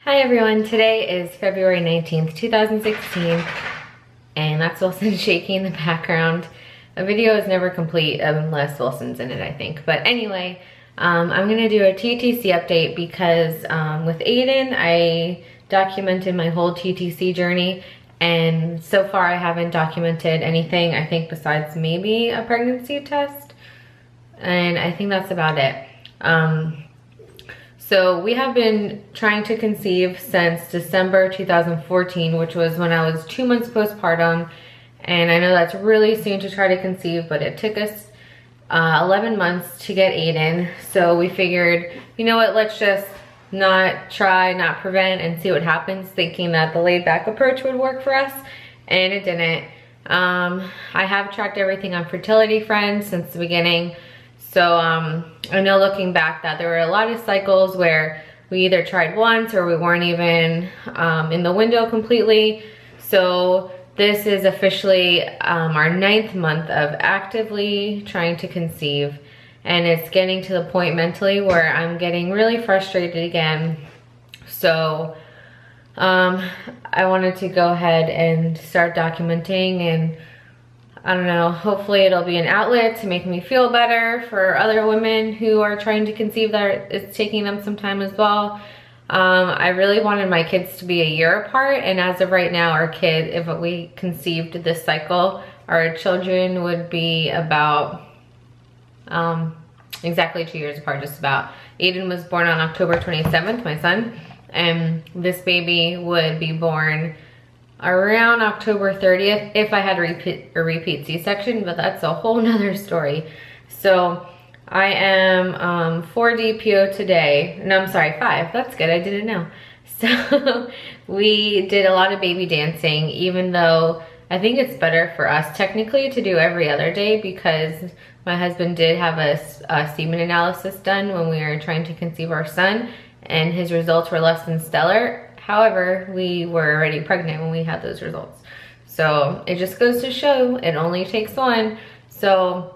Hi everyone, today is February 19th, 2016, and that's Wilson shaking in the background. A video is never complete unless Wilson's in it, I think. But anyway, I'm gonna do a TTC update because with Aiden, I documented my whole TTC journey, and so far I haven't documented anything, I think, besides maybe a pregnancy test, and I think that's about it. So we have been trying to conceive since December 2014, which was when I was 2 months postpartum. And I know that's really soon to try to conceive, but it took us 11 months to get Aiden. So we figured, you know what, let's just not try, not prevent, and see what happens, thinking that the laid back approach would work for us, and it didn't. I have tracked everything on Fertility Friends since the beginning. So I know looking back that there were a lot of cycles where we either tried once or we weren't even in the window completely. So this is officially our 9th month of actively trying to conceive. And it's getting to the point mentally where I'm getting really frustrated again. So I wanted to go ahead and start documenting, and I don't know, hopefully it'll be an outlet to make me feel better for other women who are trying to conceive that it's taking them some time as well. I really wanted my kids to be a year apart, and as of right now, our kid, if we conceived this cycle, our children would be about exactly 2 years apart, just about. Aiden was born on October 27th, my son, and this baby would be born around October 30th if I had a repeat C-section, but that's a whole nother story. So I am 4 DPO today. No, I'm sorry, 5. That's good, I didn't know. So we did a lot of baby dancing, even though I think it's better for us technically to do every other day, because my husband did have a semen analysis done when we were trying to conceive our son, and his results were less than stellar. However, we were already pregnant when we had those results. So it just goes to show it only takes one. So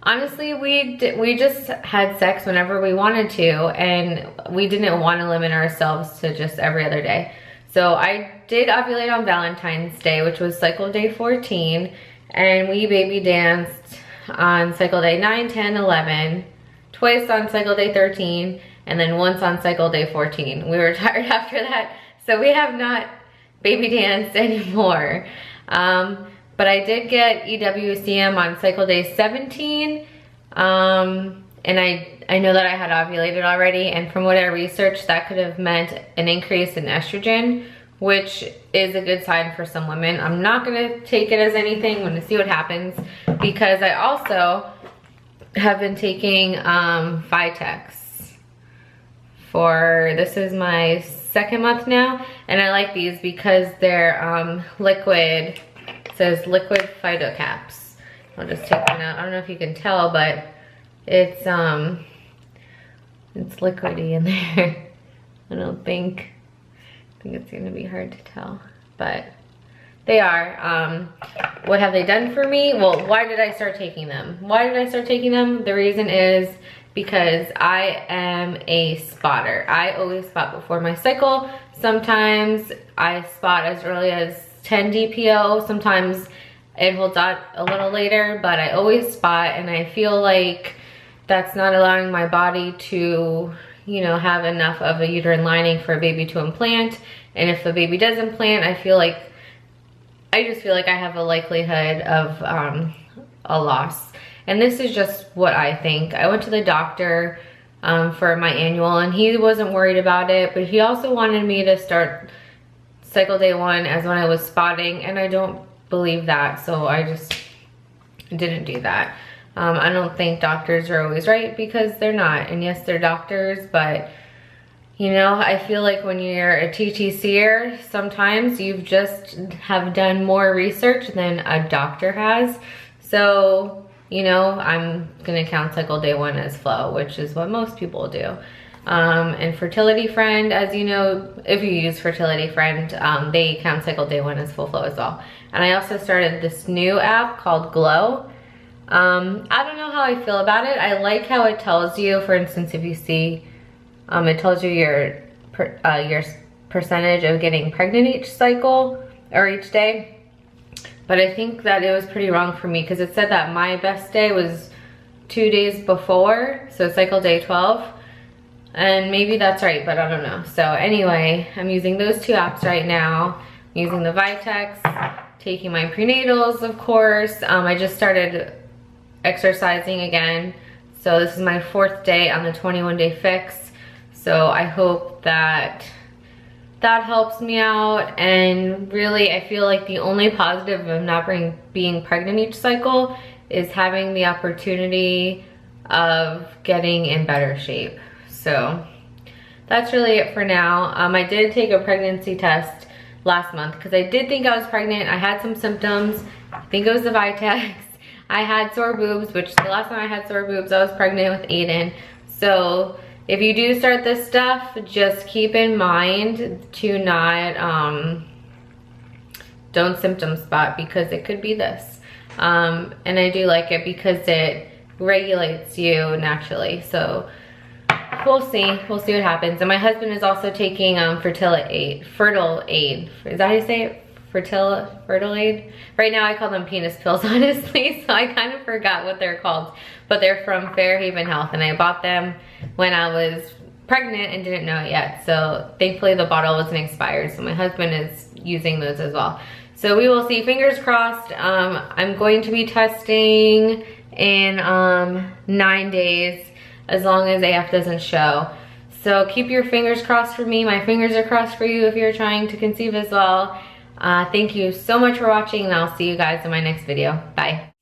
honestly, we just had sex whenever we wanted to, and we didn't want to limit ourselves to just every other day. So I did ovulate on Valentine's Day, which was cycle day 14, and we baby danced on cycle day 9, 10, 11, twice on cycle day 13, and then once on cycle day 14. We were tired after that, so we have not baby danced anymore. But I did get EWCM on cycle day 17, and I know that I had ovulated already, and from what I researched, that could have meant an increase in estrogen, which is a good sign for some women. I'm not gonna take it as anything, I'm gonna see what happens, because I also have been taking Vitex. This is my 2nd month now, and I like these because they're liquid. It says liquid phytocaps. I'll just take one out. I don't know if you can tell, but it's liquidy in there. I think it's gonna be hard to tell, but they are. What have they done for me? Well, why did I start taking them? The reason is because I am a spotter. I always spot before my cycle. Sometimes I spot as early as 10 DPO. Sometimes it holds out a little later, but I always spot, and I feel like that's not allowing my body to, you know, have enough of a uterine lining for a baby to implant. And if the baby does implant, I just feel like I have a likelihood of a loss. And this is just what I think. I went to the doctor for my annual, and he wasn't worried about it, but he also wanted me to start cycle day 1 as when I was spotting, and I don't believe that, so I just didn't do that. I don't think doctors are always right, because they're not. And yes, they're doctors, but you know, I feel like when you're a TTCer, sometimes you've just have done more research than a doctor has. So, you know, I'm gonna count cycle day 1 as flow, which is what most people do. And Fertility Friend, as you know, if you use Fertility Friend, they count cycle day 1 as full flow as well. And I also started this new app called Glow. I don't know how I feel about it. I like how it tells you, for instance, if you see, it tells you your your percentage of getting pregnant each cycle or each day. But I think that it was pretty wrong for me because it said that my best day was 2 days before, so cycle day 12. And maybe that's right, but I don't know. So anyway, I'm using those 2 apps right now. I'm using the Vitex, taking my prenatals, of course. I just started exercising again. So this is my 4th day on the 21-day fix. So I hope that that helps me out. And really, I feel like the only positive of not being pregnant each cycle is having the opportunity of getting in better shape. So that's really it for now. I did take a pregnancy test last month because I did think I was pregnant. I had some symptoms. I think it was the Vitex. I had sore boobs, which the last time I had sore boobs, I was pregnant with Aiden. So if you do start this stuff, just keep in mind to not, don't symptom spot because it could be this. And I do like it because it regulates you naturally. So we'll see what happens. And my husband is also taking fertile aid. Is that how you say it? Fertile aid. Right now I call them penis pills, honestly, so I kind of forgot what they're called, but they're from Fairhaven Health, and I bought them when I was pregnant and didn't know it yet. So thankfully the bottle wasn't expired, so my husband is using those as well. So we will see, fingers crossed. I'm going to be testing in 9 days, as long as AF doesn't show. So keep your fingers crossed for me. My fingers are crossed for you if you're trying to conceive as well. Thank you so much for watching, and I'll see you guys in my next video. Bye.